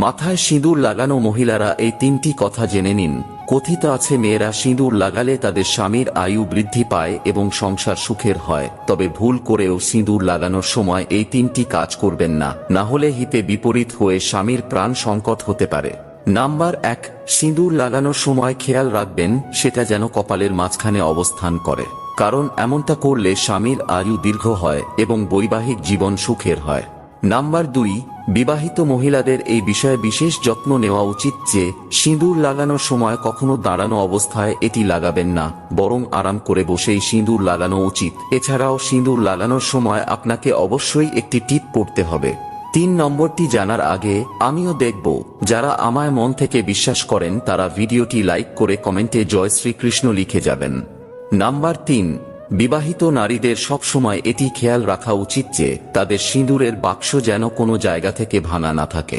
মাথায় সিঁদুর লাগানো মহিলারা এই তিনটি কথা জেনে নিন। কথিত আছে মেয়েরা সিঁদুর লাগালে তাদের স্বামীর আয়ু বৃদ্ধি পায় এবং সংসার সুখের হয়। তবে ভুল করেও সিঁদুর লাগানোর সময় এই তিনটি কাজ করবেন না, না হলে হিতে বিপরীত হয়ে স্বামীর প্রাণ সংকট হতে পারে। নাম্বার 1, সিঁদুর লাগানোর সময় খেয়াল রাখবেন সেটা যেন কপালের মাঝখানে অবস্থান করে, কারণ এমনটা করলে স্বামীর আয়ু দীর্ঘ হয় এবং বৈবাহিক জীবন সুখের হয়। নাম্বার 2, বিবাহিত মহিলাদের এই বিষয়ে বিশেষ যত্ন নেওয়া উচিত যে সিঁদুর লাগানোর সময় কখনো দাঁড়ানো অবস্থায় এটি লাগাবেন না, বরং আরাম করে বসেই সিঁদুর লাগানো উচিত। এছাড়াও সিঁদুর লাগানোর সময় আপনাকে অবশ্যই একটি টিপ পড়তে হবে। 3 নম্বরটি জানার আগে আমিও দেখব যারা আমায় মন থেকে বিশ্বাস করেন তারা ভিডিওটি লাইক করে কমেন্টে জয় শ্রীকৃষ্ণ লিখে যাবেন। নাম্বার 3, বিবাহিত নারীদের সবসময় এটি খেয়াল রাখা উচিত যে তাদের সিঁদুরের বাক্স যেন কোনো জায়গা থেকে ভাঙা না থাকে।